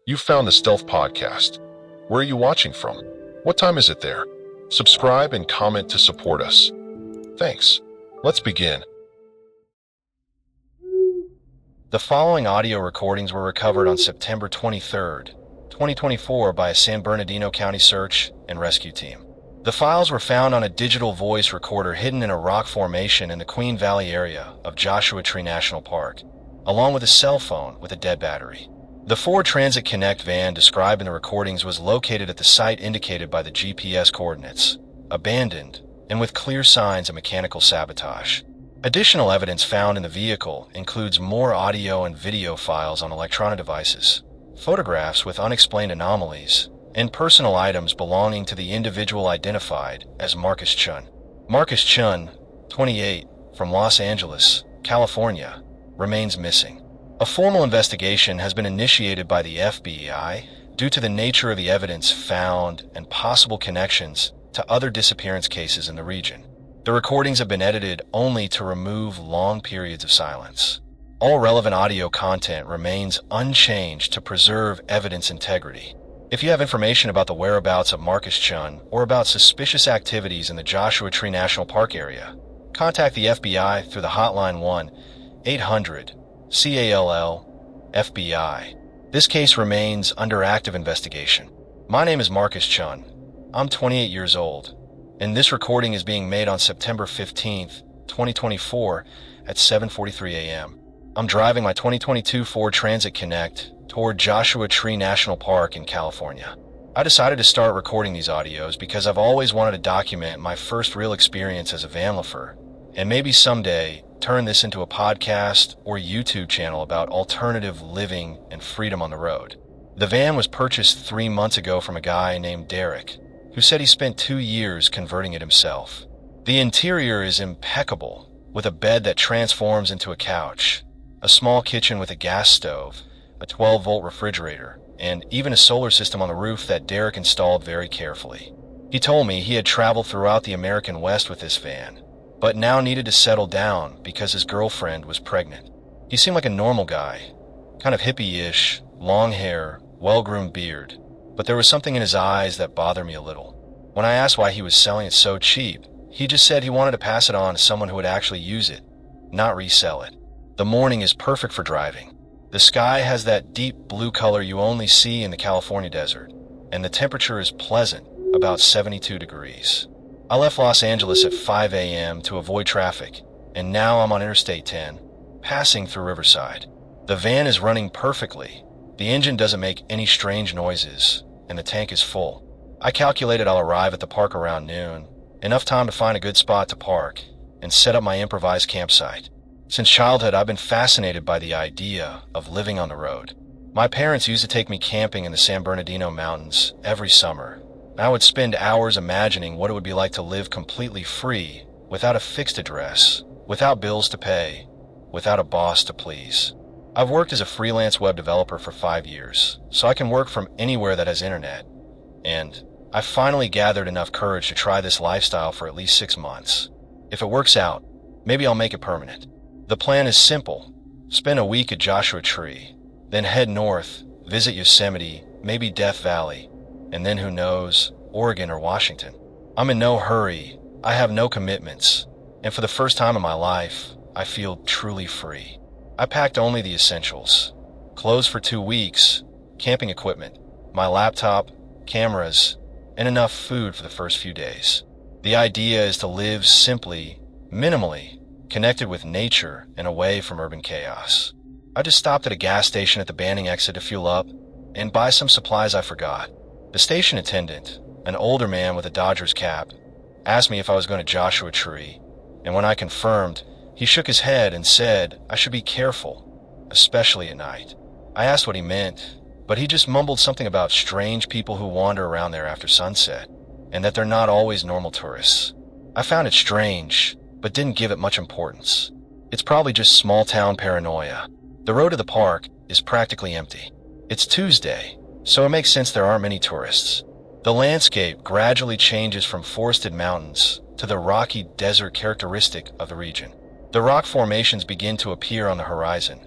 You've found the Stealth Podcast. Where are you watching from? What time is it there? Subscribe and comment to support us. Thanks. Let's begin. The following audio recordings were recovered on September 23rd, 2024 by a San Bernardino County search and rescue team. The files were found on a digital voice recorder hidden in a rock formation in the Queen Valley area of Joshua Tree National Park, along with a cell phone with a dead battery. The Ford Transit Connect van described in the recordings was located at the site indicated by the GPS coordinates, abandoned, and with clear signs of mechanical sabotage. Additional evidence found in the vehicle includes more audio and video files on electronic devices, photographs with unexplained anomalies, and personal items belonging to the individual identified as Marcus Chun. Marcus Chun, 28, from Los Angeles, California, remains missing. A formal investigation has been initiated by the FBI due to the nature of the evidence found and possible connections to other disappearance cases in the region. The recordings have been edited only to remove long periods of silence. All relevant audio content remains unchanged to preserve evidence integrity. If you have information about the whereabouts of Marcus Chun or about suspicious activities in the Joshua Tree National Park area, contact the FBI through the hotline 1-800-CALL-FBI. This case remains under active investigation. My name is Marcus Chun. I'm 28 years old, and this recording is being made on September 15th, 2024 at 7:43 a.m. I'm driving my 2022 Ford Transit Connect toward Joshua Tree National Park in California. I decided to start recording these audios because I've always wanted to document my first real experience as a Vanlifer, and maybe someday turn this into a podcast or YouTube channel about alternative living and freedom on the road. The van was purchased 3 months ago from a guy named Derek, who said he spent 2 years converting it himself. The interior is impeccable, with a bed that transforms into a couch, a small kitchen with a gas stove, a 12-volt refrigerator, and even a solar system on the roof that Derek installed very carefully. He told me he had traveled throughout the American West with this van, but now needed to settle down because his girlfriend was pregnant. He seemed like a normal guy, kind of hippie-ish, long hair, well-groomed beard, but there was something in his eyes that bothered me a little. When I asked why he was selling it so cheap, he just said he wanted to pass it on to someone who would actually use it, not resell it. The morning is perfect for driving. The sky has that deep blue color you only see in the California desert, and the temperature is pleasant, about 72 degrees. I left Los Angeles at 5 a.m. to avoid traffic, and now I'm on Interstate 10, passing through Riverside. The van is running perfectly. The engine doesn't make any strange noises, and the tank is full. I calculated I'll arrive at the park around noon, enough time to find a good spot to park and set up my improvised campsite. Since childhood, I've been fascinated by the idea of living on the road. My parents used to take me camping in the San Bernardino mountains every summer. I would spend hours imagining what it would be like to live completely free, without a fixed address, without bills to pay, without a boss to please. I've worked as a freelance web developer for 5 years, so I can work from anywhere that has internet. And I've finally gathered enough courage to try this lifestyle for at least 6 months. If it works out, maybe I'll make it permanent. The plan is simple. Spend a week at Joshua Tree, then head north, visit Yosemite, maybe Death Valley, and then who knows, Oregon or Washington. I'm in no hurry, I have no commitments, and for the first time in my life, I feel truly free. I packed only the essentials. Clothes for 2 weeks, camping equipment, my laptop, cameras, and enough food for the first few days. The idea is to live simply, minimally, connected with nature and away from urban chaos. I just stopped at a gas station at the Banning exit to fuel up and buy some supplies I forgot. The station attendant, an older man with a Dodgers cap, asked me if I was going to Joshua Tree, and when I confirmed, he shook his head and said I should be careful, especially at night. I asked what he meant, but he just mumbled something about strange people who wander around there after sunset, and that they're not always normal tourists. I found it strange, but didn't give it much importance. It's probably just small-town paranoia. The road to the park is practically empty. It's Tuesday, so it makes sense there aren't many tourists. The landscape gradually changes from forested mountains to the rocky desert characteristic of the region. The rock formations begin to appear on the horizon,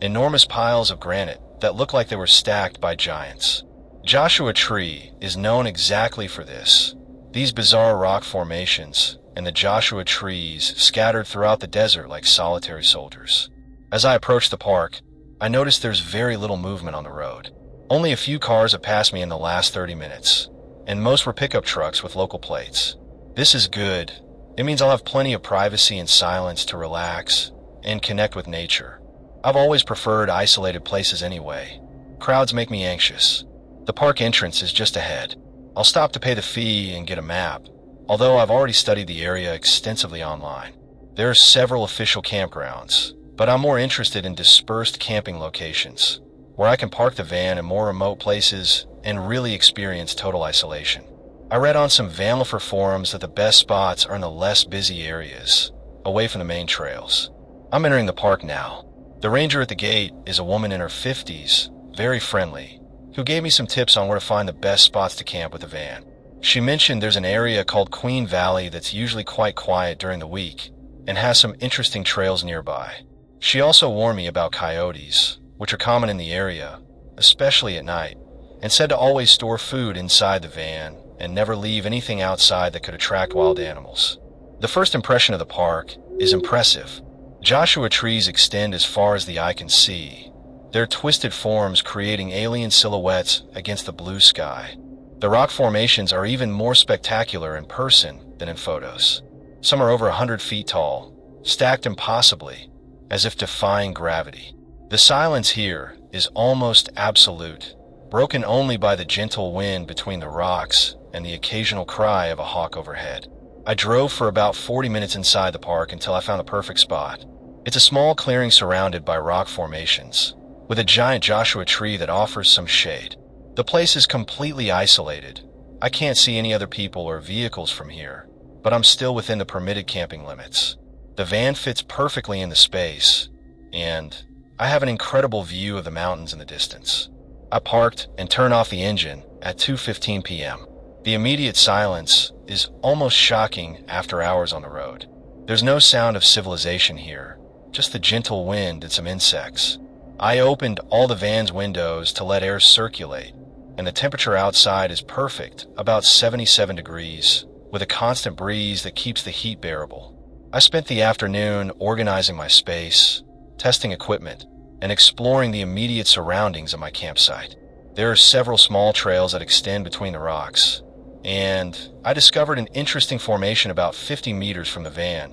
enormous piles of granite that looked like they were stacked by giants. Joshua Tree is known exactly for this. These bizarre rock formations and the Joshua trees scattered throughout the desert like solitary soldiers. As I approach the park, I notice there's very little movement on the road. Only a few cars have passed me in the last 30 minutes, and most were pickup trucks with local plates. This is good. It means I'll have plenty of privacy and silence to relax and connect with nature. I've always preferred isolated places anyway. Crowds make me anxious. The park entrance is just ahead. I'll stop to pay the fee and get a map, although I've already studied the area extensively online. There are several official campgrounds, but I'm more interested in dispersed camping locations, where I can park the van in more remote places and really experience total isolation. I read on some Vanlifer forums that the best spots are in the less busy areas, away from the main trails. I'm entering the park now. The ranger at the gate is a woman in her 50s, very friendly, who gave me some tips on where to find the best spots to camp with the van. She mentioned there's an area called Queen Valley that's usually quite quiet during the week and has some interesting trails nearby. She also warned me about coyotes, which are common in the area, especially at night, and said to always store food inside the van and never leave anything outside that could attract wild animals. The first impression of the park is impressive. Joshua trees extend as far as the eye can see, their twisted forms creating alien silhouettes against the blue sky. The rock formations are even more spectacular in person than in photos. Some are over 100 feet tall, stacked impossibly, as if defying gravity. The silence here is almost absolute, broken only by the gentle wind between the rocks and the occasional cry of a hawk overhead. I drove for about 40 minutes inside the park until I found the perfect spot. It's a small clearing surrounded by rock formations, with a giant Joshua tree that offers some shade. The place is completely isolated. I can't see any other people or vehicles from here, but I'm still within the permitted camping limits. The van fits perfectly in the space, and I have an incredible view of the mountains in the distance. I parked and turned off the engine at 2:15 p.m. The immediate silence is almost shocking after hours on the road. There's no sound of civilization here, just the gentle wind and some insects. I opened all the van's windows to let air circulate, and the temperature outside is perfect, about 77 degrees, with a constant breeze that keeps the heat bearable. I spent the afternoon organizing my space, testing equipment, and exploring the immediate surroundings of my campsite. There are several small trails that extend between the rocks, and I discovered an interesting formation about 50 meters from the van,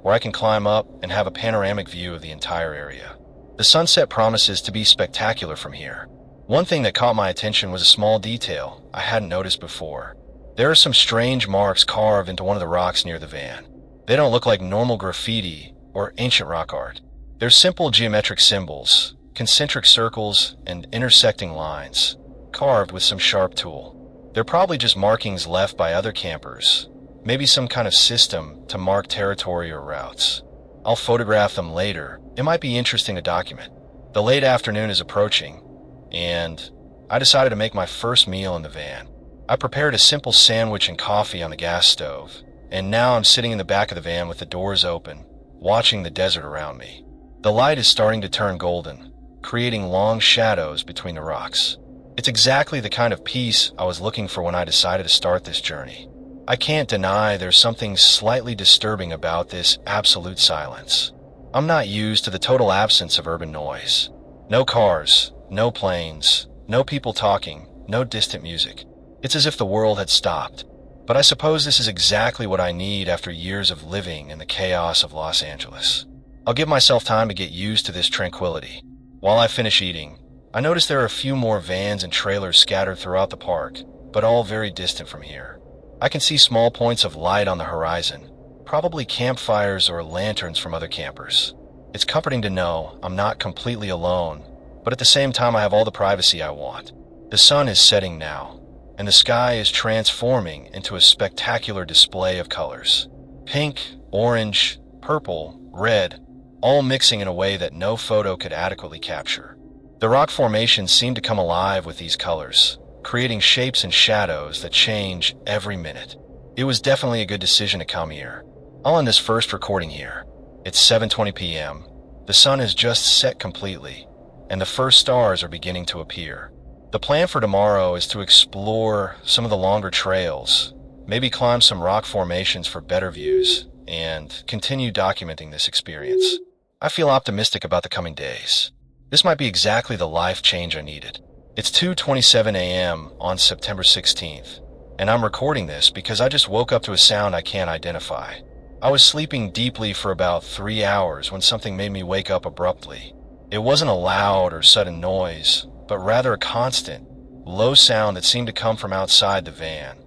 where I can climb up and have a panoramic view of the entire area. The sunset promises to be spectacular from here. One thing that caught my attention was a small detail I hadn't noticed before. There are some strange marks carved into one of the rocks near the van. They don't look like normal graffiti or ancient rock art. They're simple geometric symbols, concentric circles, and intersecting lines, carved with some sharp tool. They're probably just markings left by other campers, maybe some kind of system to mark territory or routes. I'll photograph them later. It might be interesting to document. The late afternoon is approaching, and I decided to make my first meal in the van. I prepared a simple sandwich and coffee on the gas stove, and now I'm sitting in the back of the van with the doors open, watching the desert around me. The light is starting to turn golden, creating long shadows between the rocks. It's exactly the kind of peace I was looking for when I decided to start this journey. I can't deny there's something slightly disturbing about this absolute silence. I'm not used to the total absence of urban noise. No cars, no planes, no people talking, no distant music. It's as if the world had stopped. But I suppose this is exactly what I need after years of living in the chaos of Los Angeles. I'll give myself time to get used to this tranquility. While I finish eating, I notice there are a few more vans and trailers scattered throughout the park, but all very distant from here. I can see small points of light on the horizon, probably campfires or lanterns from other campers. It's comforting to know I'm not completely alone, but at the same time I have all the privacy I want. The sun is setting now, and the sky is transforming into a spectacular display of colors. Pink, orange, purple, red, all mixing in a way that no photo could adequately capture. The rock formations seem to come alive with these colors, creating shapes and shadows that change every minute. It was definitely a good decision to come here. I'll end this first recording here. It's 7:20 p.m. The sun has just set completely, and the first stars are beginning to appear. The plan for tomorrow is to explore some of the longer trails, maybe climb some rock formations for better views, and continue documenting this experience. I feel optimistic about the coming days. This might be exactly the life change I needed. It's 2:27 a.m. on September 16th, and I'm recording this because I just woke up to a sound I can't identify. I was sleeping deeply for about 3 hours when something made me wake up abruptly. It wasn't a loud or sudden noise, but rather a constant, low sound that seemed to come from outside the van,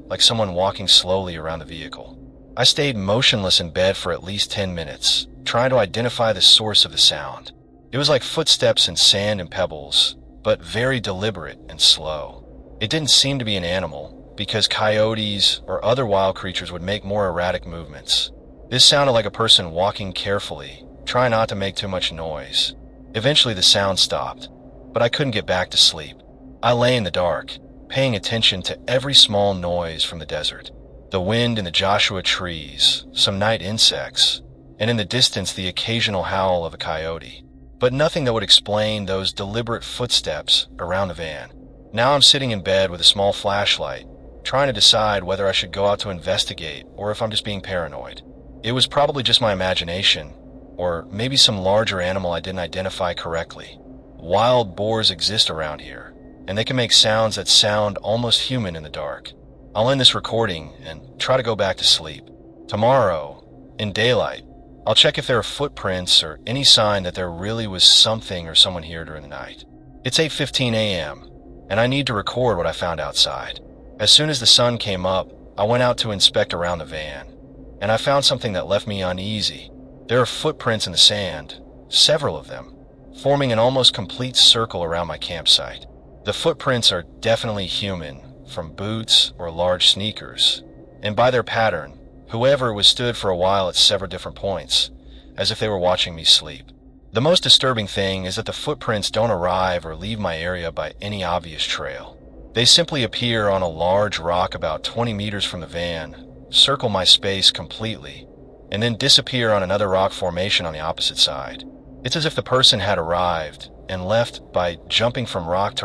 like someone walking slowly around the vehicle. I stayed motionless in bed for at least 10 minutes, trying to identify the source of the sound. It was like footsteps in sand and pebbles, but very deliberate and slow. It didn't seem to be an animal, because coyotes or other wild creatures would make more erratic movements. This sounded like a person walking carefully, trying not to make too much noise. Eventually the sound stopped, but I couldn't get back to sleep. I lay in the dark, paying attention to every small noise from the desert. The wind in the Joshua trees, some night insects, and in the distance the occasional howl of a coyote. But nothing that would explain those deliberate footsteps around the van. Now I'm sitting in bed with a small flashlight, trying to decide whether I should go out to investigate or if I'm just being paranoid. It was probably just my imagination, or maybe some larger animal I didn't identify correctly. Wild boars exist around here, and they can make sounds that sound almost human in the dark. I'll end this recording and try to go back to sleep. Tomorrow, in daylight, I'll check if there are footprints or any sign that there really was something or someone here during the night. It's 8:15 a.m., and I need to record what I found outside. As soon as the sun came up, I went out to inspect around the van, and I found something that left me uneasy. There are footprints in the sand, several of them, forming an almost complete circle around my campsite. The footprints are definitely human, from boots or large sneakers, and by their pattern, whoever was stood for a while at several different points, as if they were watching me sleep. The most disturbing thing is that the footprints don't arrive or leave my area by any obvious trail. They simply appear on a large rock about 20 meters from the van, circle my space completely, and then disappear on another rock formation on the opposite side. It's as if the person had arrived and left by jumping from rock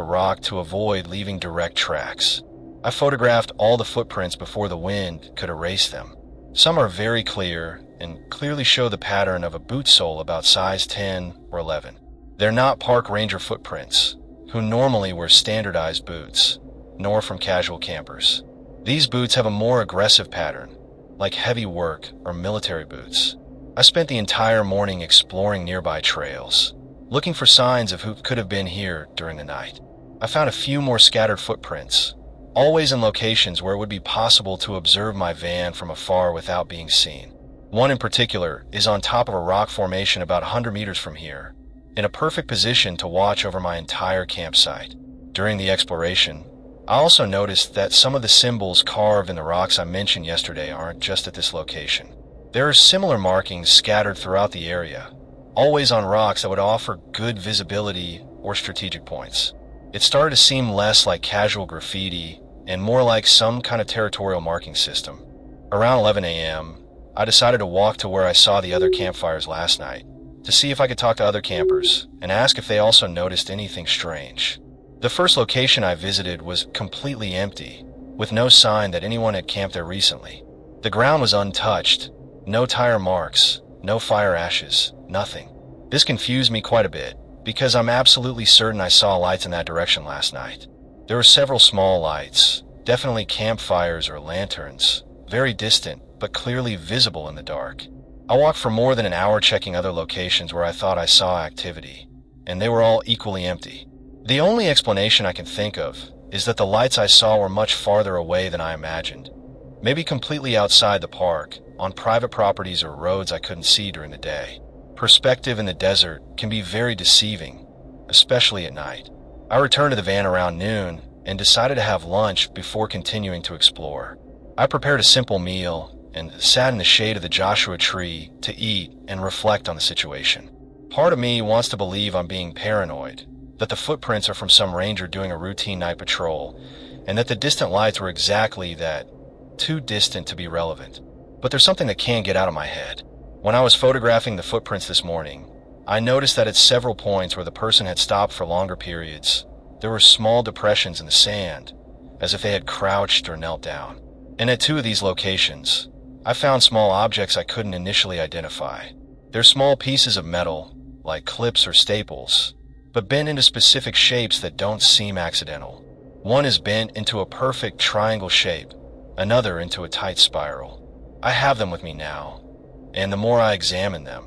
to avoid leaving direct tracks. I photographed all the footprints before the wind could erase them. Some are very clear and clearly show the pattern of a boot sole about size 10 or 11. They're not park ranger footprints, who normally wear standardized boots, nor from casual campers. These boots have a more aggressive pattern, like heavy work or military boots. I spent the entire morning exploring nearby trails, looking for signs of who could have been here during the night. I found a few more scattered footprints, always in locations where it would be possible to observe my van from afar without being seen. One in particular is on top of a rock formation about 100 meters from here, in a perfect position to watch over my entire campsite. During the exploration, I also noticed that some of the symbols carved in the rocks I mentioned yesterday aren't just at this location. There are similar markings scattered throughout the area, always on rocks that would offer good visibility or strategic points. It started to seem less like casual graffiti and more like some kind of territorial marking system. Around 11 a.m., I decided to walk to where I saw the other campfires last night, to see if I could talk to other campers and ask if they also noticed anything strange. The first location I visited was completely empty, with no sign that anyone had camped there recently. The ground was untouched, no tire marks, no fire ashes, nothing. This confused me quite a bit, because I'm absolutely certain I saw lights in that direction last night. There were several small lights, definitely campfires or lanterns, very distant but clearly visible in the dark. I walked for more than an hour checking other locations where I thought I saw activity, and they were all equally empty. The only explanation I can think of is that the lights I saw were much farther away than I imagined, maybe completely outside the park, on private properties or roads I couldn't see during the day. Perspective in the desert can be very deceiving, especially at night. I returned to the van around noon and decided to have lunch before continuing to explore. I prepared a simple meal and sat in the shade of the Joshua tree to eat and reflect on the situation. Part of me wants to believe I'm being paranoid, that the footprints are from some ranger doing a routine night patrol, and that the distant lights were exactly that, too distant to be relevant. But there's something that can't get out of my head. When I was photographing the footprints this morning, I noticed that at several points where the person had stopped for longer periods, there were small depressions in the sand, as if they had crouched or knelt down. And at two of these locations, I found small objects I couldn't initially identify. They're small pieces of metal, like clips or staples, but bent into specific shapes that don't seem accidental. One is bent into a perfect triangle shape, another into a tight spiral. I have them with me now, and the more I examine them,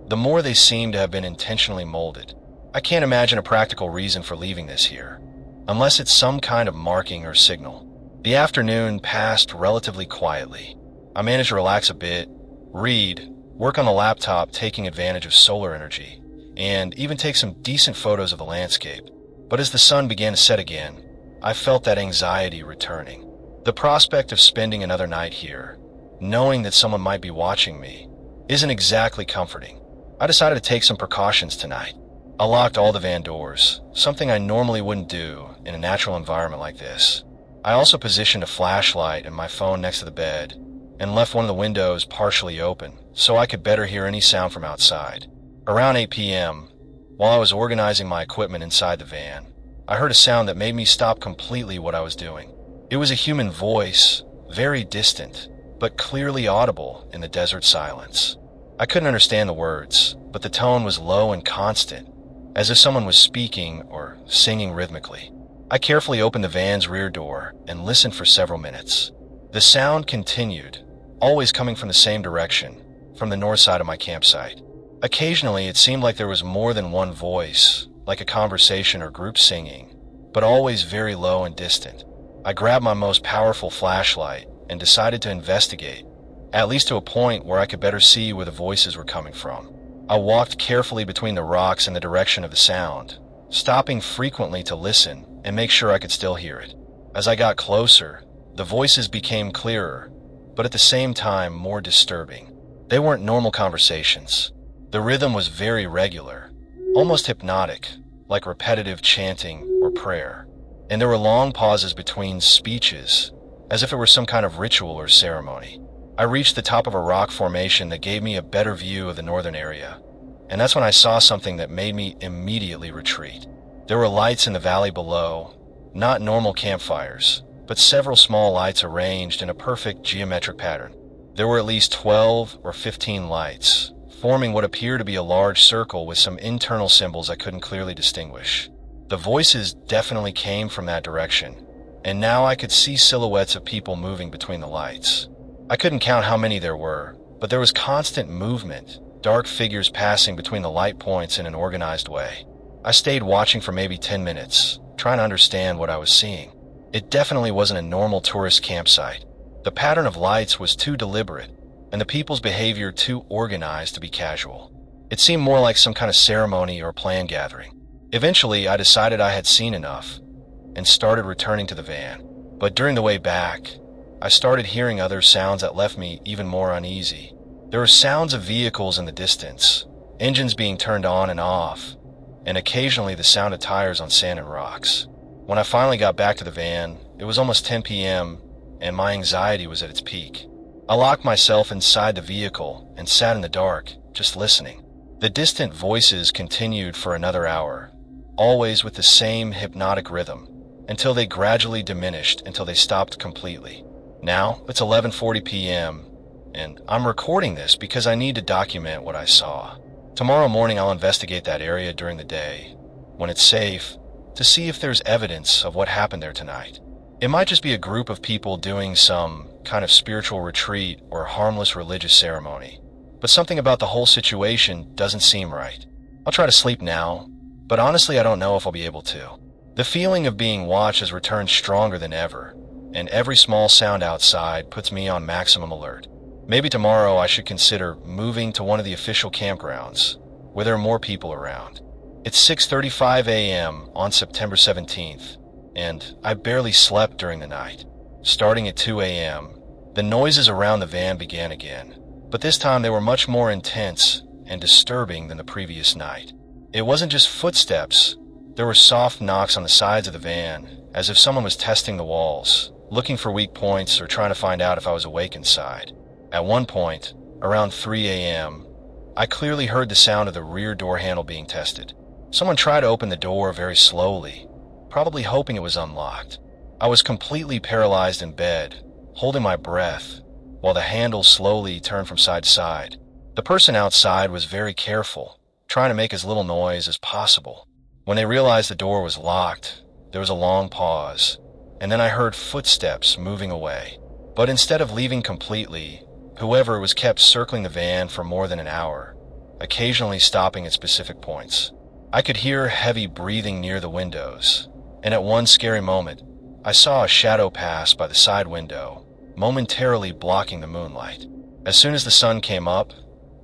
the more they seem to have been intentionally molded. I can't imagine a practical reason for leaving this here, unless it's some kind of marking or signal. The afternoon passed relatively quietly. I managed to relax a bit, read, work on the laptop taking advantage of solar energy, and even take some decent photos of the landscape. But as the sun began to set again, I felt that anxiety returning. The prospect of spending another night here, knowing that someone might be watching me, isn't exactly comforting. I decided to take some precautions tonight. I locked all the van doors, something I normally wouldn't do in a natural environment like this. I also positioned a flashlight and my phone next to the bed, and left one of the windows partially open so I could better hear any sound from outside. Around 8 p.m., while I was organizing my equipment inside the van, I heard a sound that made me stop completely what I was doing. It was a human voice, very distant, but clearly audible in the desert silence. I couldn't understand the words, but the tone was low and constant, as if someone was speaking or singing rhythmically. I carefully opened the van's rear door and listened for several minutes. The sound continued, always coming from the same direction, from the north side of my campsite. Occasionally, it seemed like there was more than one voice, like a conversation or group singing, but always very low and distant. I grabbed my most powerful flashlight and decided to investigate, at least to a point where I could better see where the voices were coming from. I walked carefully between the rocks in the direction of the sound, stopping frequently to listen and make sure I could still hear it. As I got closer, the voices became clearer, but at the same time more disturbing. They weren't normal conversations. The rhythm was very regular, almost hypnotic, like repetitive chanting or prayer. And there were long pauses between speeches, as if it were some kind of ritual or ceremony. I reached the top of a rock formation that gave me a better view of the northern area, and that's when I saw something that made me immediately retreat. There were lights in the valley below, not normal campfires, but several small lights arranged in a perfect geometric pattern. There were at least 12 or 15 lights, forming what appeared to be a large circle with some internal symbols I couldn't clearly distinguish. The voices definitely came from that direction, and now I could see silhouettes of people moving between the lights. I couldn't count how many there were, but there was constant movement, dark figures passing between the light points in an organized way. I stayed watching for maybe 10 minutes, trying to understand what I was seeing. It definitely wasn't a normal tourist campsite. The pattern of lights was too deliberate, and the people's behavior too organized to be casual. It seemed more like some kind of ceremony or planned gathering. Eventually, I decided I had seen enough, and started returning to the van. But during the way back, I started hearing other sounds that left me even more uneasy. There were sounds of vehicles in the distance, engines being turned on and off, and occasionally the sound of tires on sand and rocks. When I finally got back to the van, it was almost 10 p.m., and my anxiety was at its peak. I locked myself inside the vehicle and sat in the dark, just listening. The distant voices continued for another hour, always with the same hypnotic rhythm, until they gradually diminished until they stopped completely. Now, it's 11:40 p.m., and I'm recording this because I need to document what I saw. Tomorrow morning I'll investigate that area during the day, when it's safe, to see if there's evidence of what happened there tonight. It might just be a group of people doing some kind of spiritual retreat or harmless religious ceremony, but something about the whole situation doesn't seem right. I'll try to sleep now, but honestly I don't know if I'll be able to. The feeling of being watched has returned stronger than ever, and every small sound outside puts me on maximum alert. Maybe tomorrow I should consider moving to one of the official campgrounds, where there are more people around. It's 6:35 a.m. on September 17th, and I barely slept during the night. Starting at 2 a.m., the noises around the van began again, but this time they were much more intense and disturbing than the previous night. It wasn't just footsteps. There were soft knocks on the sides of the van, as if someone was testing the walls, looking for weak points or trying to find out if I was awake inside. At one point, around 3 a.m., I clearly heard the sound of the rear door handle being tested. Someone tried to open the door very slowly, probably hoping it was unlocked. I was completely paralyzed in bed, holding my breath, while the handle slowly turned from side to side. The person outside was very careful, trying to make as little noise as possible. When they realized the door was locked, there was a long pause, and then I heard footsteps moving away. But instead of leaving completely, whoever was kept circling the van for more than an hour, occasionally stopping at specific points. I could hear heavy breathing near the windows, and at one scary moment, I saw a shadow pass by the side window, momentarily blocking the moonlight. As soon as the sun came up,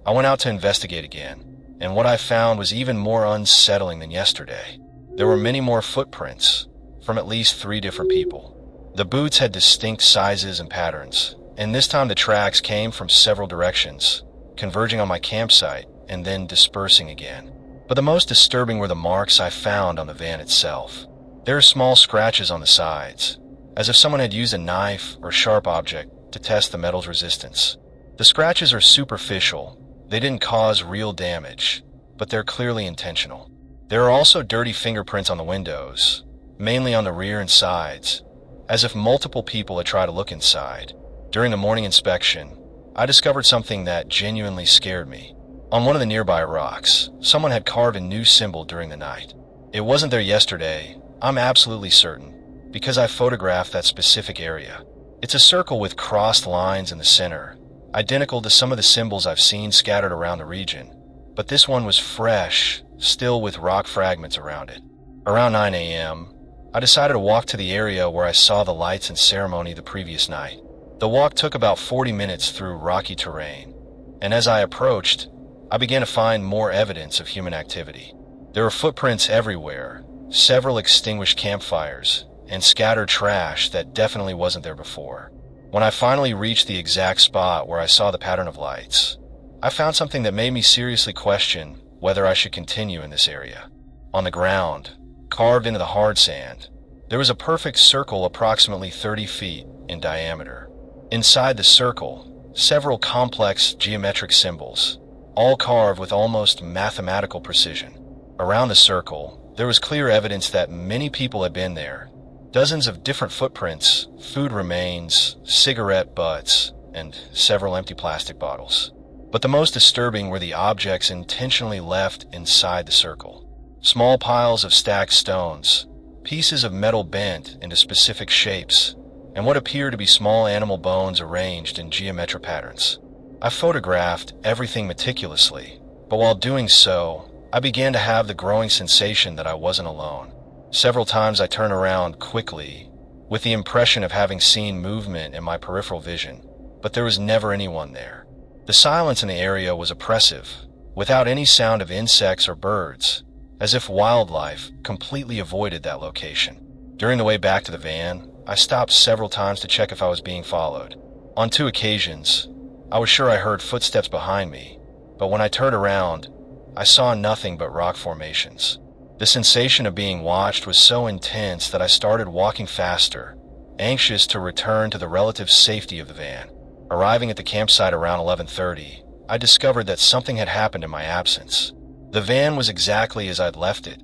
I went out to investigate again, and what I found was even more unsettling than yesterday. There were many more footprints, from at least 3 different people. The boots had distinct sizes and patterns, and this time the tracks came from several directions, converging on my campsite and then dispersing again. But the most disturbing were the marks I found on the van itself. There are small scratches on the sides, as if someone had used a knife or sharp object to test the metal's resistance. The scratches are superficial. They didn't cause real damage, but they're clearly intentional. There are also dirty fingerprints on the windows, mainly on the rear and sides, as if multiple people had tried to look inside. During the morning inspection, I discovered something that genuinely scared me. On one of the nearby rocks, someone had carved a new symbol during the night. It wasn't there yesterday, I'm absolutely certain, because I photographed that specific area. It's a circle with crossed lines in the center, identical to some of the symbols I've seen scattered around the region, but this one was fresh, still with rock fragments around it. Around 9 a.m., I decided to walk to the area where I saw the lights and ceremony the previous night. The walk took about 40 minutes through rocky terrain, and as I approached, I began to find more evidence of human activity. There were footprints everywhere, several extinguished campfires, and scattered trash that definitely wasn't there before. When I finally reached the exact spot where I saw the pattern of lights, I found something that made me seriously question whether I should continue in this area. On the ground, carved into the hard sand, there was a perfect circle approximately 30 feet in diameter. Inside the circle, several complex geometric symbols, all carved with almost mathematical precision. Around the circle, there was clear evidence that many people had been there. Dozens of different footprints, food remains, cigarette butts, and several empty plastic bottles. But the most disturbing were the objects intentionally left inside the circle. Small piles of stacked stones, pieces of metal bent into specific shapes, and what appear to be small animal bones arranged in geometric patterns. I photographed everything meticulously, but while doing so, I began to have the growing sensation that I wasn't alone. Several times I turned around quickly, with the impression of having seen movement in my peripheral vision, but there was never anyone there. The silence in the area was oppressive, without any sound of insects or birds, as if wildlife completely avoided that location. During the way back to the van, I stopped several times to check if I was being followed. On 2 occasions, I was sure I heard footsteps behind me, but when I turned around, I saw nothing but rock formations. The sensation of being watched was so intense that I started walking faster, anxious to return to the relative safety of the van. Arriving at the campsite around 11:30, I discovered that something had happened in my absence. The van was exactly as I'd left it,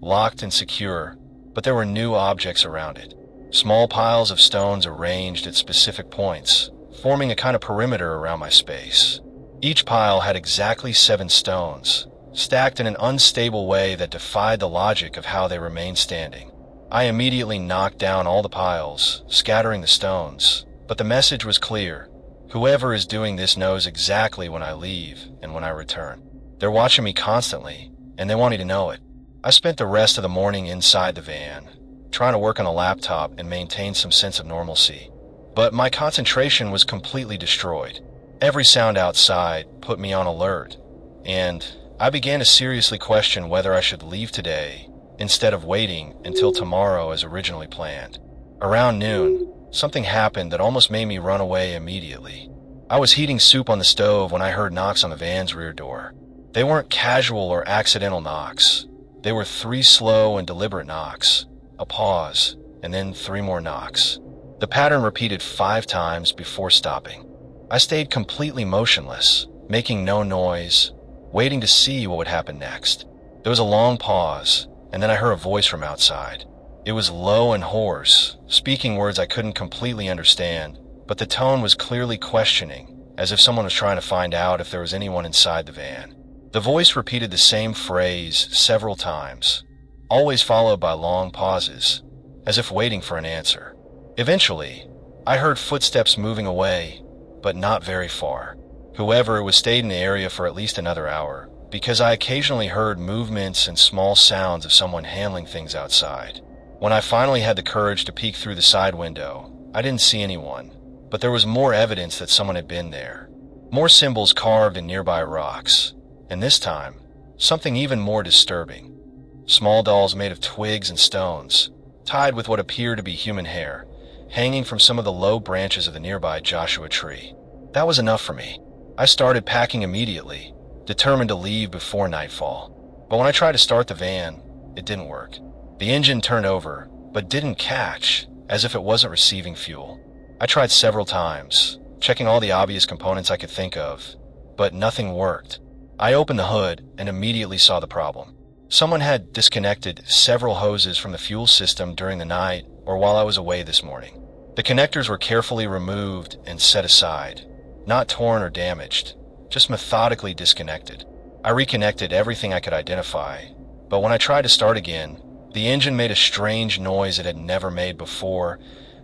locked and secure, but there were new objects around it. Small piles of stones arranged at specific points, forming a kind of perimeter around my space. Each pile had exactly 7 stones, stacked in an unstable way that defied the logic of how they remained standing. I immediately knocked down all the piles, scattering the stones, but the message was clear. Whoever is doing this knows exactly when I leave and when I return. They're watching me constantly, and they want me to know it. I spent the rest of the morning inside the van, trying to work on a laptop and maintain some sense of normalcy. But my concentration was completely destroyed. Every sound outside put me on alert, and I began to seriously question whether I should leave today instead of waiting until tomorrow as originally planned. Around noon, something happened that almost made me run away immediately. I was heating soup on the stove when I heard knocks on the van's rear door. They weren't casual or accidental knocks. They were 3 slow and deliberate knocks, a pause, and then 3 more knocks. The pattern repeated 5 times before stopping. I stayed completely motionless, making no noise, waiting to see what would happen next. There was a long pause, and then I heard a voice from outside. It was low and hoarse, speaking words I couldn't completely understand, but the tone was clearly questioning, as if someone was trying to find out if there was anyone inside the van. The voice repeated the same phrase several times, always followed by long pauses, as if waiting for an answer. Eventually, I heard footsteps moving away, but not very far. Whoever stayed in the area for at least another hour, because I occasionally heard movements and small sounds of someone handling things outside. When I finally had the courage to peek through the side window, I didn't see anyone, but there was more evidence that someone had been there. More symbols carved in nearby rocks, and this time, something even more disturbing. Small dolls made of twigs and stones, tied with what appeared to be human hair, hanging from some of the low branches of the nearby Joshua tree. That was enough for me. I started packing immediately, determined to leave before nightfall. But when I tried to start the van, it didn't work. The engine turned over, but didn't catch, as if it wasn't receiving fuel. I tried several times, checking all the obvious components I could think of, but nothing worked. I opened the hood and immediately saw the problem. Someone had disconnected several hoses from the fuel system during the night or while I was away this morning. The connectors were carefully removed and set aside, not torn or damaged, just methodically disconnected. I reconnected everything I could identify, but when I tried to start again, the engine made a strange noise it had never made before,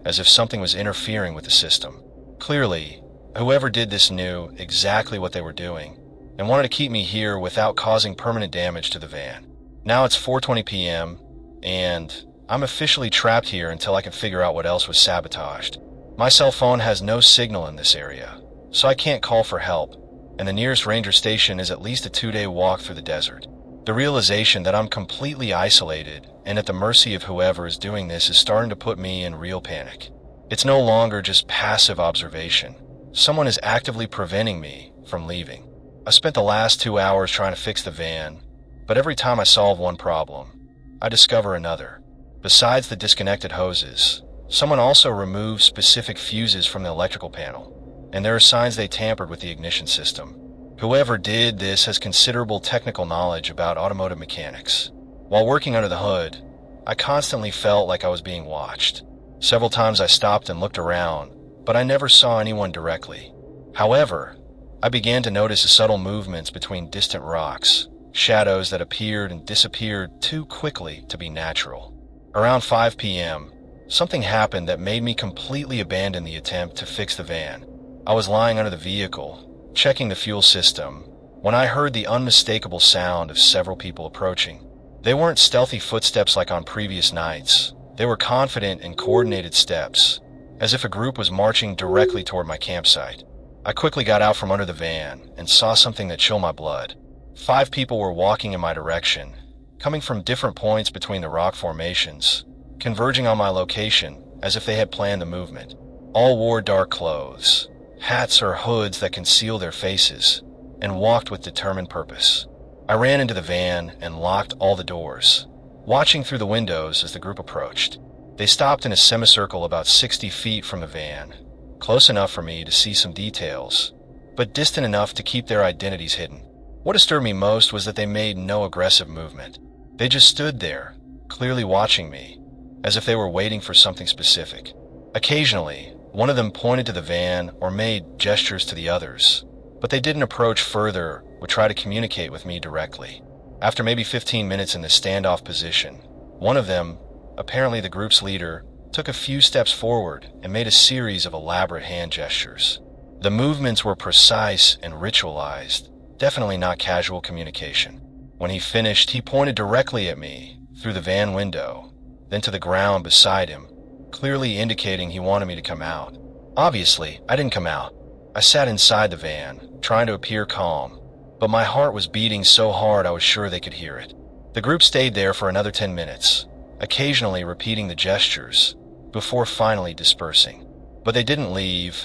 as if something was interfering with the system. Clearly, whoever did this knew exactly what they were doing and wanted to keep me here without causing permanent damage to the van. Now it's 4:20 p.m., and I'm officially trapped here until I can figure out what else was sabotaged. My cell phone has no signal in this area, so I can't call for help, and the nearest ranger station is at least a 2-day walk through the desert. The realization that I'm completely isolated and at the mercy of whoever is doing this is starting to put me in real panic. It's no longer just passive observation. Someone is actively preventing me from leaving. I spent the last 2 hours trying to fix the van, but every time I solve one problem, I discover another. Besides the disconnected hoses, someone also removed specific fuses from the electrical panel, and there are signs they tampered with the ignition system. Whoever did this has considerable technical knowledge about automotive mechanics. While working under the hood, I constantly felt like I was being watched. Several times I stopped and looked around, but I never saw anyone directly. However, I began to notice the subtle movements between distant rocks, shadows that appeared and disappeared too quickly to be natural. Around 5 p.m., something happened that made me completely abandon the attempt to fix the van. I was lying under the vehicle, checking the fuel system, when I heard the unmistakable sound of several people approaching. They weren't stealthy footsteps like on previous nights. They were confident and coordinated steps, as if a group was marching directly toward my campsite. I quickly got out from under the van and saw something that chilled my blood. 5 people were walking in my direction, coming from different points between the rock formations, converging on my location as if they had planned the movement. All wore dark clothes, hats or hoods that concealed their faces, and walked with determined purpose. I ran into the van and locked all the doors, watching through the windows as the group approached. They stopped in a semicircle about 60 feet from the van, close enough for me to see some details, but distant enough to keep their identities hidden. What disturbed me most was that they made no aggressive movement. They just stood there, clearly watching me, as if they were waiting for something specific. Occasionally, one of them pointed to the van or made gestures to the others, but they didn't approach further or try to communicate with me directly. After maybe 15 minutes in the standoff position, one of them, apparently the group's leader, took a few steps forward and made a series of elaborate hand gestures. The movements were precise and ritualized, definitely not casual communication. When he finished, he pointed directly at me through the van window, then to the ground beside him, clearly indicating he wanted me to come out. Obviously, I didn't come out. I sat inside the van, trying to appear calm, but my heart was beating so hard I was sure they could hear it. The group stayed there for another 10 minutes, occasionally repeating the gestures, before finally dispersing. But they didn't leave.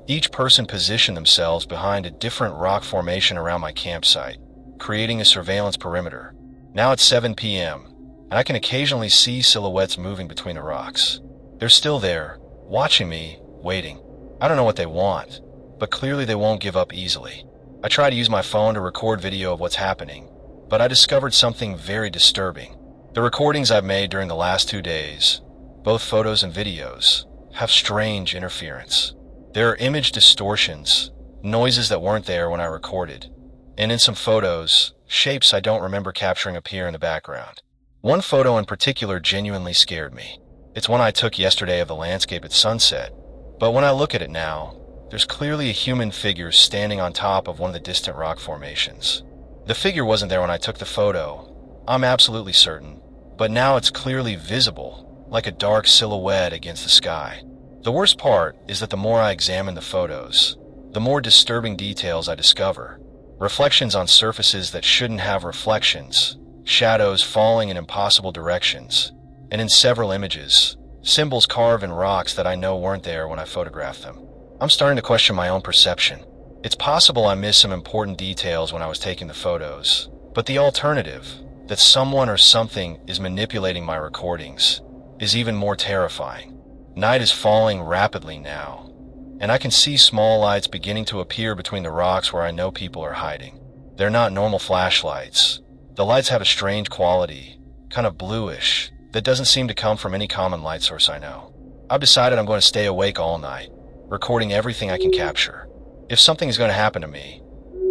Each person positioned themselves behind a different rock formation around my campsite, creating a surveillance perimeter. Now it's 7 p.m., and I can occasionally see silhouettes moving between the rocks. They're still there, watching me, waiting. I don't know what they want, but clearly they won't give up easily. I try to use my phone to record video of what's happening, but I discovered something very disturbing. The recordings I've made during the last 2 days, both photos and videos, have strange interference. There are image distortions, noises that weren't there when I recorded, and in some photos, shapes I don't remember capturing appear in the background. One photo in particular genuinely scared me. It's one I took yesterday of the landscape at sunset, but when I look at it now, there's clearly a human figure standing on top of one of the distant rock formations. The figure wasn't there when I took the photo, I'm absolutely certain, but now it's clearly visible, like a dark silhouette against the sky. The worst part is that the more I examine the photos, the more disturbing details I discover. Reflections on surfaces that shouldn't have reflections, shadows falling in impossible directions, and in several images, symbols carved in rocks that I know weren't there when I photographed them. I'm starting to question my own perception. It's possible I missed some important details when I was taking the photos, but the alternative, that someone or something is manipulating my recordings, is even more terrifying. Night is falling rapidly now, and I can see small lights beginning to appear between the rocks where I know people are hiding. They're not normal flashlights. The lights have a strange quality, kind of bluish, that doesn't seem to come from any common light source I know. I've decided I'm going to stay awake all night, recording everything I can capture. If something is going to happen to me,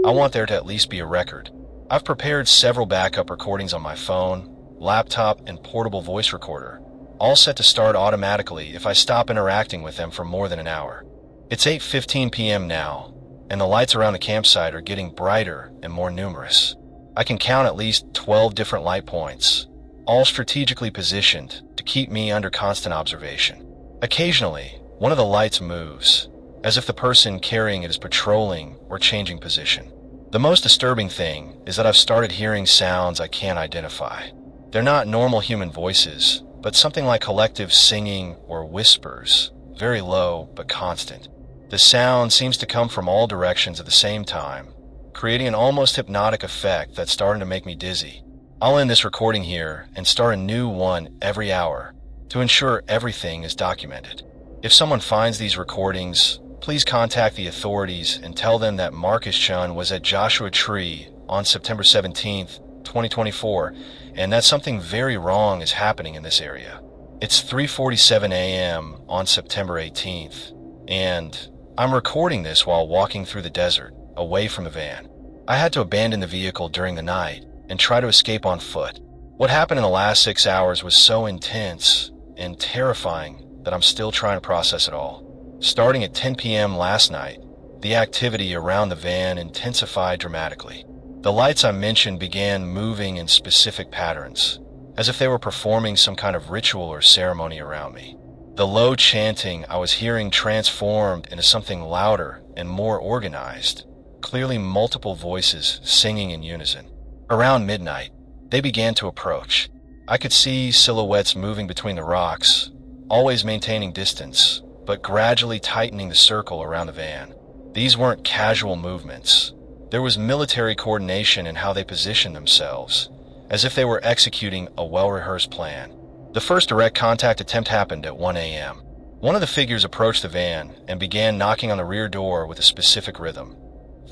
I want there to at least be a record. I've prepared several backup recordings on my phone, laptop, and portable voice recorder, all set to start automatically if I stop interacting with them for more than an hour. It's 8:15 p.m. now, and the lights around the campsite are getting brighter and more numerous. I can count at least 12 different light points, all strategically positioned to keep me under constant observation. Occasionally, one of the lights moves, as if the person carrying it is patrolling or changing position. The most disturbing thing is that I've started hearing sounds I can't identify. They're not normal human voices, but something like collective singing or whispers, very low but constant. The sound seems to come from all directions at the same time, creating an almost hypnotic effect that's starting to make me dizzy. I'll end this recording here and start a new one every hour to ensure everything is documented. If someone finds these recordings, please contact the authorities and tell them that Marcus Chun was at Joshua Tree on September 17th, 2024, and that something very wrong is happening in this area. It's 3:47 a.m. on September 18th, and I'm recording this while walking through the desert, away from the van. I had to abandon the vehicle during the night and try to escape on foot. What happened in the last 6 hours was so intense and terrifying that I'm still trying to process it all. Starting at 10 p.m. last night, the activity around the van intensified dramatically. The lights I mentioned began moving in specific patterns, as if they were performing some kind of ritual or ceremony around me. The low chanting I was hearing transformed into something louder and more organized, clearly multiple voices singing in unison. Around midnight, they began to approach. I could see silhouettes moving between the rocks, always maintaining distance, but gradually tightening the circle around the van. These weren't casual movements. There was military coordination in how they positioned themselves, as if they were executing a well-rehearsed plan. The first direct contact attempt happened at 1 a.m. One of the figures approached the van and began knocking on the rear door with a specific rhythm.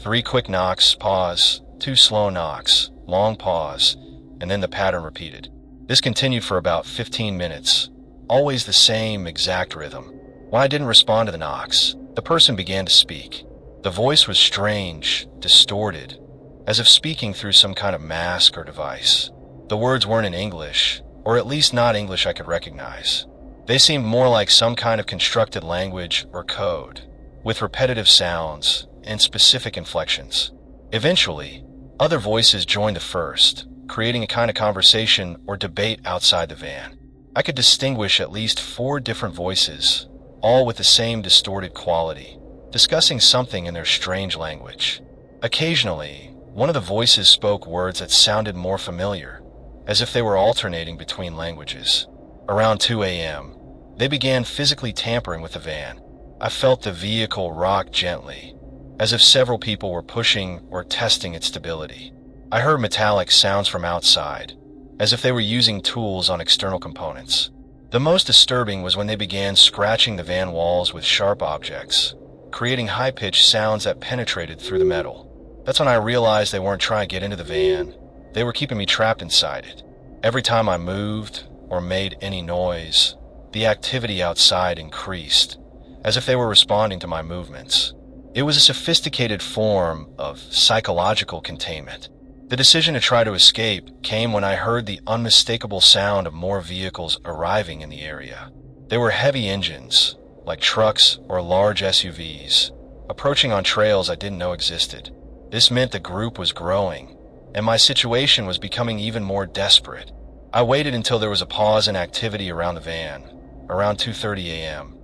3 quick knocks, pause, 2 slow knocks, long pause, and then the pattern repeated. This continued for about 15 minutes, always the same exact rhythm. When I didn't respond to the knocks, the person began to speak. The voice was strange, distorted, as if speaking through some kind of mask or device. The words weren't in English, or at least not English I could recognize. They seemed more like some kind of constructed language or code, with repetitive sounds and specific inflections. Eventually, other voices joined the first, creating a kind of conversation or debate outside the van. I could distinguish at least 4 different voices, all with the same distorted quality, discussing something in their strange language. Occasionally, one of the voices spoke words that sounded more familiar, as if they were alternating between languages. Around 2 a.m., they began physically tampering with the van. I felt the vehicle rock gently, as if several people were pushing or testing its stability. I heard metallic sounds from outside, as if they were using tools on external components. The most disturbing was when they began scratching the van walls with sharp objects, creating high-pitched sounds that penetrated through the metal. That's when I realized they weren't trying to get into the van. They were keeping me trapped inside it. Every time I moved or made any noise, the activity outside increased, as if they were responding to my movements. It was a sophisticated form of psychological containment. The decision to try to escape came when I heard the unmistakable sound of more vehicles arriving in the area. They were heavy engines, like trucks or large SUVs, approaching on trails I didn't know existed. This meant the group was growing, and my situation was becoming even more desperate. I waited until there was a pause in activity around the van, around 2:30 a.m.,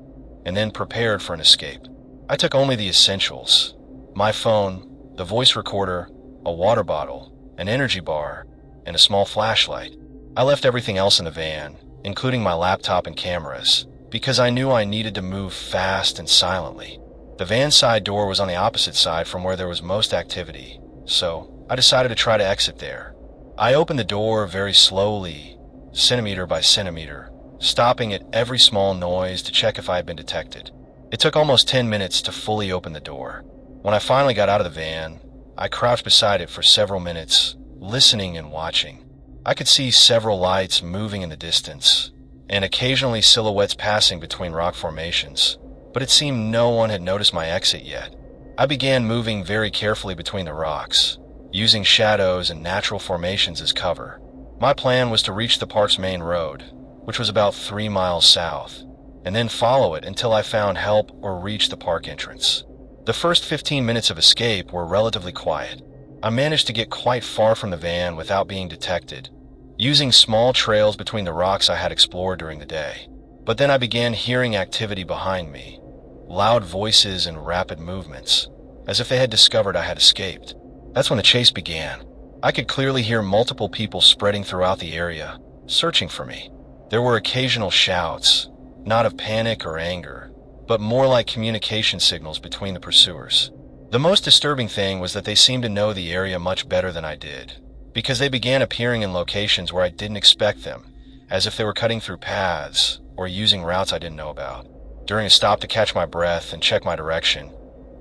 and then prepared for an escape. I took only the essentials: my phone, the voice recorder, a water bottle, an energy bar, and a small flashlight. I left everything else in the van, including my laptop and cameras, because I knew I needed to move fast and silently. The van side door was on the opposite side from where there was most activity, so I decided to try to exit there. I opened the door very slowly, centimeter by centimeter, stopping at every small noise to check if I had been detected. It took almost 10 minutes to fully open the door. When I finally got out of the van, I crouched beside it for several minutes, listening and watching. I could see several lights moving in the distance, and occasionally silhouettes passing between rock formations, but it seemed no one had noticed my exit yet. I began moving very carefully between the rocks, using shadows and natural formations as cover. My plan was to reach the park's main road, which was about 3 miles south, and then follow it until I found help or reached the park entrance. The first 15 minutes of escape were relatively quiet. I managed to get quite far from the van without being detected, using small trails between the rocks I had explored during the day. But then I began hearing activity behind me, loud voices and rapid movements, as if they had discovered I had escaped. That's when the chase began. I could clearly hear multiple people spreading throughout the area, searching for me. There were occasional shouts, not of panic or anger, but more like communication signals between the pursuers. The most disturbing thing was that they seemed to know the area much better than I did, because they began appearing in locations where I didn't expect them, as if they were cutting through paths or using routes I didn't know about. During a stop to catch my breath and check my direction,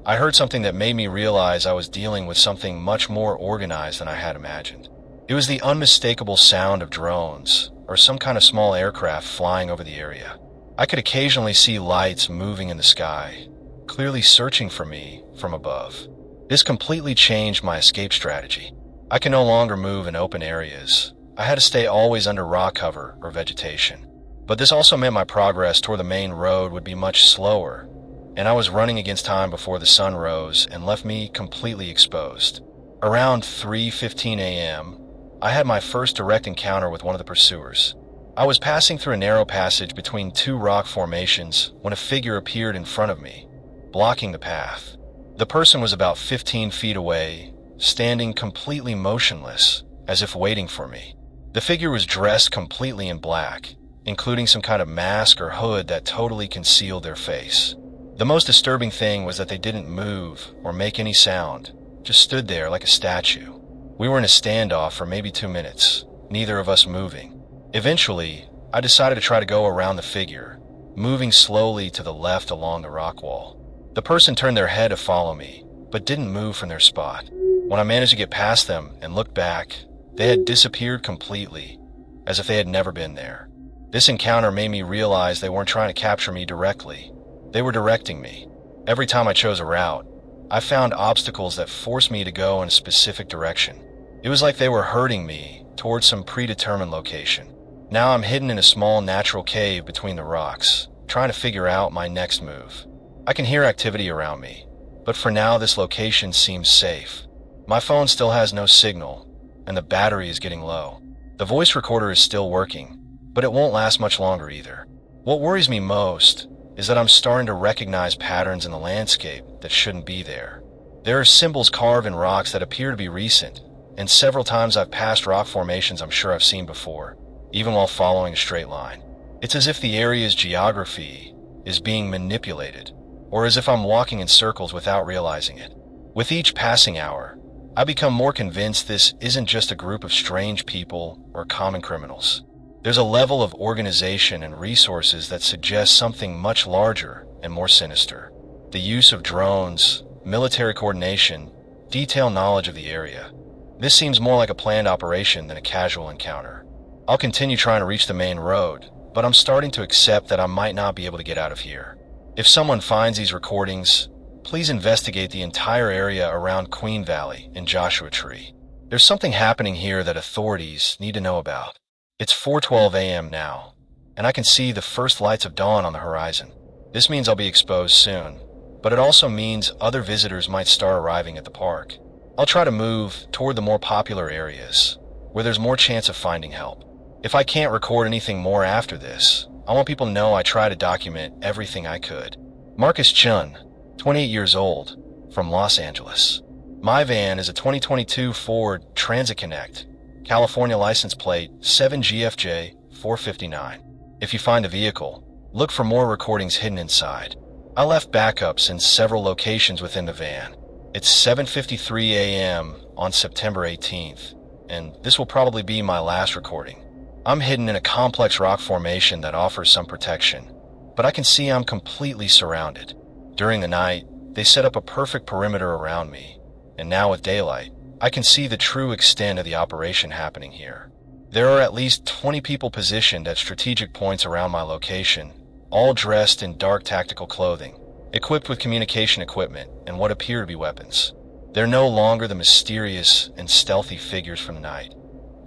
I heard something that made me realize I was dealing with something much more organized than I had imagined. It was the unmistakable sound of drones, or some kind of small aircraft flying over the area. I could occasionally see lights moving in the sky, clearly searching for me from above. This completely changed my escape strategy. I could no longer move in open areas. I had to stay always under rock cover or vegetation. But this also meant my progress toward the main road would be much slower, and I was running against time before the sun rose and left me completely exposed. Around 3:15 a.m., I had my first direct encounter with one of the pursuers. I was passing through a narrow passage between 2 rock formations when a figure appeared in front of me, blocking the path. The person was about 15 feet away, standing completely motionless, as if waiting for me. The figure was dressed completely in black, including some kind of mask or hood that totally concealed their face. The most disturbing thing was that they didn't move or make any sound, just stood there like a statue. We were in a standoff for maybe 2 minutes, neither of us moving. Eventually, I decided to try to go around the figure, moving slowly to the left along the rock wall. The person turned their head to follow me, but didn't move from their spot. When I managed to get past them and looked back, they had disappeared completely, as if they had never been there. This encounter made me realize they weren't trying to capture me directly. They were directing me. Every time I chose a route, I found obstacles that forced me to go in a specific direction. It was like they were herding me towards some predetermined location. Now I'm hidden in a small natural cave between the rocks, trying to figure out my next move. I can hear activity around me, but for now this location seems safe. My phone still has no signal, and the battery is getting low. The voice recorder is still working, but it won't last much longer either. What worries me most is that I'm starting to recognize patterns in the landscape that shouldn't be there. There are symbols carved in rocks that appear to be recent, and several times I've passed rock formations I'm sure I've seen before, even while following a straight line. It's as if the area's geography is being manipulated, or as if I'm walking in circles without realizing it. With each passing hour, I become more convinced this isn't just a group of strange people or common criminals. There's a level of organization and resources that suggests something much larger and more sinister. The use of drones, military coordination, detailed knowledge of the area. This seems more like a planned operation than a casual encounter. I'll continue trying to reach the main road, but I'm starting to accept that I might not be able to get out of here. If someone finds these recordings, please investigate the entire area around Queen Valley and Joshua Tree. There's something happening here that authorities need to know about. It's 4:12 a.m. now, and I can see the first lights of dawn on the horizon. This means I'll be exposed soon, but it also means other visitors might start arriving at the park. I'll try to move toward the more popular areas, where there's more chance of finding help. If I can't record anything more after this, I want people to know I try to document everything I could. Marcus Chun, 28 years old, from Los Angeles. My van is a 2022 Ford Transit Connect, California license plate 7GFJ 459. If you find the vehicle, look for more recordings hidden inside. I left backups in several locations within the van. It's 7:53 a.m. on September 18th, and this will probably be my last recording. I'm hidden in a complex rock formation that offers some protection, but I can see I'm completely surrounded. During the night, they set up a perfect perimeter around me, and now with daylight, I can see the true extent of the operation happening here. There are at least 20 people positioned at strategic points around my location, all dressed in dark tactical clothing, equipped with communication equipment and what appear to be weapons. They're no longer the mysterious and stealthy figures from the night.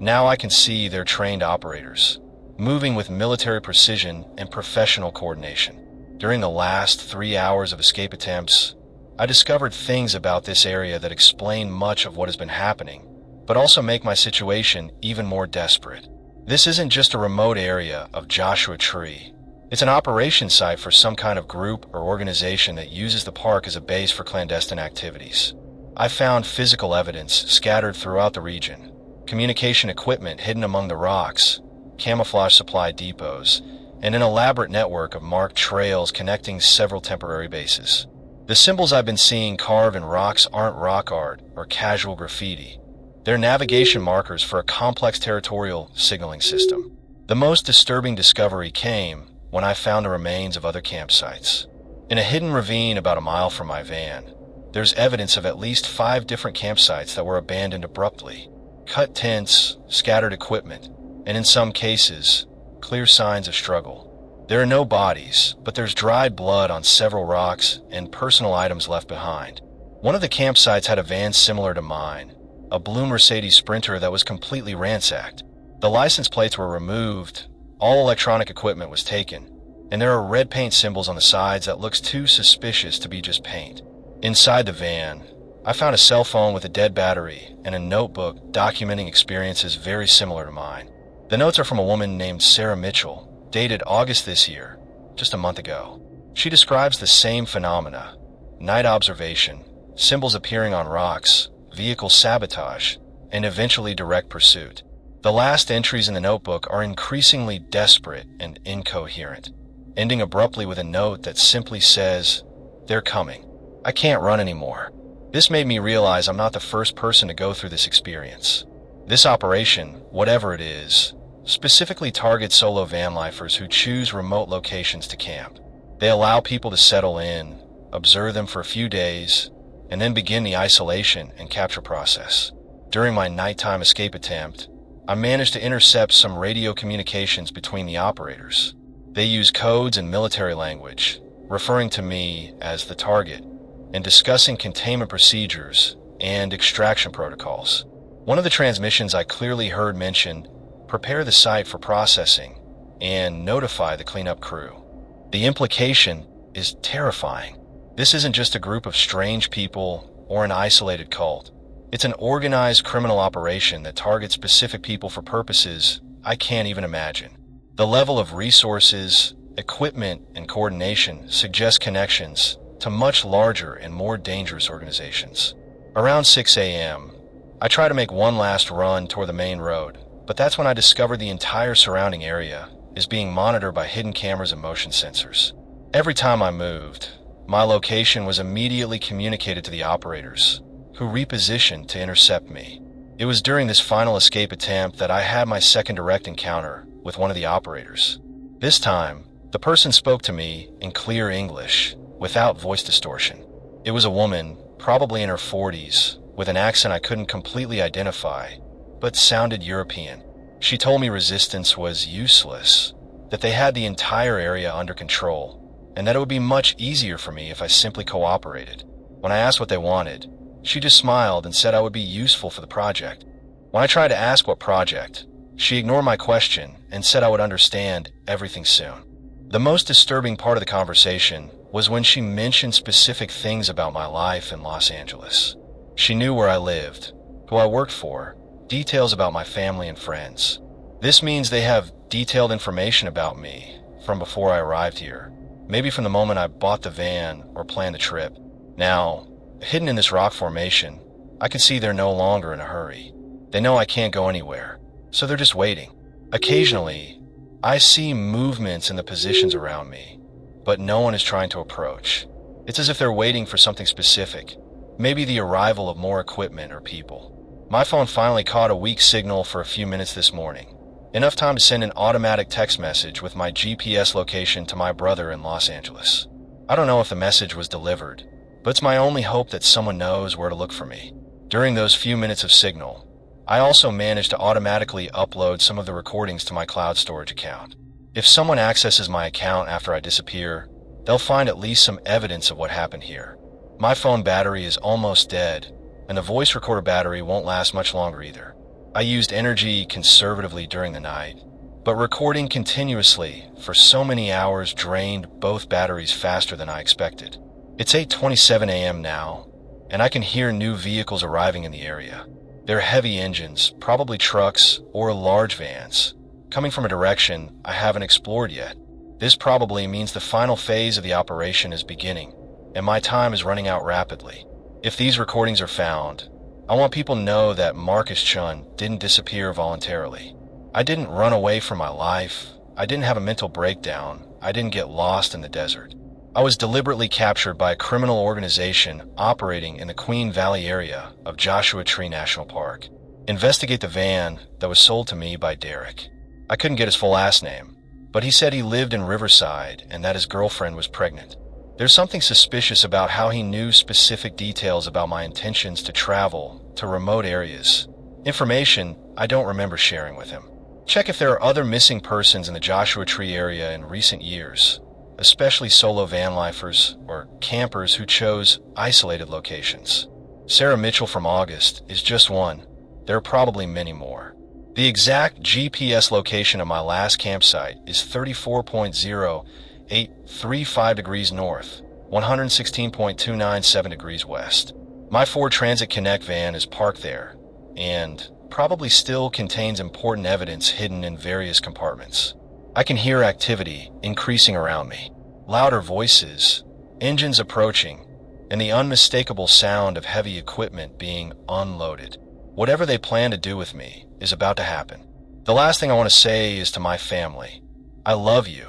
Now I can see they're trained operators, moving with military precision and professional coordination. During the last 3 hours of escape attempts, I discovered things about this area that explain much of what has been happening, but also make my situation even more desperate. This isn't just a remote area of Joshua Tree. It's an operation site for some kind of group or organization that uses the park as a base for clandestine activities. I found physical evidence scattered throughout the region, communication equipment hidden among the rocks, camouflage supply depots, and an elaborate network of marked trails connecting several temporary bases. The symbols I've been seeing carved in rocks aren't rock art or casual graffiti. They're navigation markers for a complex territorial signaling system. The most disturbing discovery came when I found the remains of other campsites. In a hidden ravine about a mile from my van, there's evidence of at least 5 different campsites that were abandoned abruptly. Cut tents, scattered equipment, and in some cases, clear signs of struggle. There are no bodies, but there's dried blood on several rocks and personal items left behind. One of the campsites had a van similar to mine, a blue Mercedes Sprinter that was completely ransacked. The license plates were removed, all electronic equipment was taken, and there are red paint symbols on the sides that looks too suspicious to be just paint. Inside the van, I found a cell phone with a dead battery and a notebook documenting experiences very similar to mine. The notes are from a woman named Sarah Mitchell, dated August this year, just a month ago. She describes the same phenomena: night observation, symbols appearing on rocks, vehicle sabotage, and eventually direct pursuit. The last entries in the notebook are increasingly desperate and incoherent, ending abruptly with a note that simply says, "They're coming. I can't run anymore." This made me realize I'm not the first person to go through this experience. This operation, whatever it is, specifically targets solo vanlifers who choose remote locations to camp. They allow people to settle in, observe them for a few days, and then begin the isolation and capture process. During my nighttime escape attempt, I managed to intercept some radio communications between the operators. They use codes and military language, referring to me as the target, and discussing containment procedures and extraction protocols. One of the transmissions I clearly heard mention, "Prepare the site for processing," and "Notify the cleanup crew." The implication is terrifying. This isn't just a group of strange people or an isolated cult. It's an organized criminal operation that targets specific people for purposes I can't even imagine. The level of resources, equipment, and coordination suggests connections to much larger and more dangerous organizations. Around 6 a.m., I try to make one last run toward the main road, but that's when I discovered the entire surrounding area is being monitored by hidden cameras and motion sensors. Every time I moved, my location was immediately communicated to the operators, who repositioned to intercept me. It was during this final escape attempt that I had my second direct encounter with one of the operators. This time, the person spoke to me in clear English, without voice distortion. It was a woman, probably in her 40s, with an accent I couldn't completely identify, but sounded European. She told me resistance was useless, that they had the entire area under control, and that it would be much easier for me if I simply cooperated. When I asked what they wanted, she just smiled and said I would be useful for the project. When I tried to ask what project, she ignored my question and said I would understand everything soon. The most disturbing part of the conversation was when she mentioned specific things about my life in Los Angeles. She knew where I lived, who I worked for, details about my family and friends. This means they have detailed information about me from before I arrived here, maybe from the moment I bought the van or planned the trip. Now, hidden in this rock formation, I can see they're no longer in a hurry. They know I can't go anywhere, so they're just waiting. Occasionally, I see movements in the positions around me, but no one is trying to approach. It's as if they're waiting for something specific, maybe the arrival of more equipment or people. My phone finally caught a weak signal for a few minutes this morning, enough time to send an automatic text message with my GPS location to my brother in Los Angeles. I don't know if the message was delivered, but it's my only hope that someone knows where to look for me. During those few minutes of signal, I also managed to automatically upload some of the recordings to my cloud storage account. If someone accesses my account after I disappear, they'll find at least some evidence of what happened here. My phone battery is almost dead, and the voice recorder battery won't last much longer either. I used energy conservatively during the night, but recording continuously for so many hours drained both batteries faster than I expected. It's 8:27 a.m. now, and I can hear new vehicles arriving in the area. They're heavy engines, probably trucks or large vans, coming from a direction I haven't explored yet. This probably means the final phase of the operation is beginning, and my time is running out rapidly. If these recordings are found, I want people to know that Marcus Chun didn't disappear voluntarily. I didn't run away from my life. I didn't have a mental breakdown. I didn't get lost in the desert. I was deliberately captured by a criminal organization operating in the Queen Valley area of Joshua Tree National Park. Investigate the van that was sold to me by Derek. I couldn't get his full last name, but he said he lived in Riverside and that his girlfriend was pregnant. There's something suspicious about how he knew specific details about my intentions to travel to remote areas. Information I don't remember sharing with him. Check if there are other missing persons in the Joshua Tree area in recent years, especially solo vanlifers or campers who chose isolated locations. Sarah Mitchell from August is just one. There are probably many more. The exact GPS location of my last campsite is 34.0835 degrees north, 116.297 degrees west. My Ford Transit Connect van is parked there, and probably still contains important evidence hidden in various compartments. I can hear activity increasing around me, louder voices, engines approaching, and the unmistakable sound of heavy equipment being unloaded. Whatever they plan to do with me is about to happen. The last thing I want to say is to my family, I love you,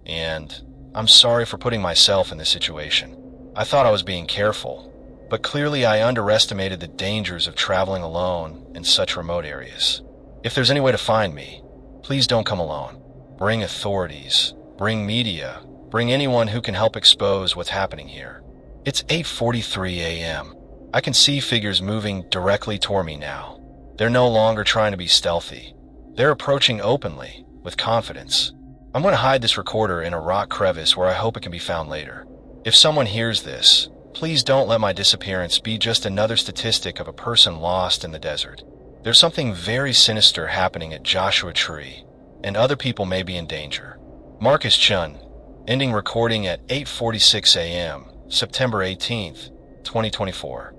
and I'm sorry for putting myself in this situation. I thought I was being careful, but clearly I underestimated the dangers of traveling alone in such remote areas. If there's any way to find me, please don't come alone. Bring authorities, bring media, bring anyone who can help expose what's happening here. It's 8:43 a.m. I can see figures moving directly toward me now. They're no longer trying to be stealthy. They're approaching openly, with confidence. I'm going to hide this recorder in a rock crevice where I hope it can be found later. If someone hears this, please don't let my disappearance be just another statistic of a person lost in the desert. There's something very sinister happening at Joshua Tree, and other people may be in danger. Marcus Chun, ending recording at 8:46 a.m., September 18th, 2024.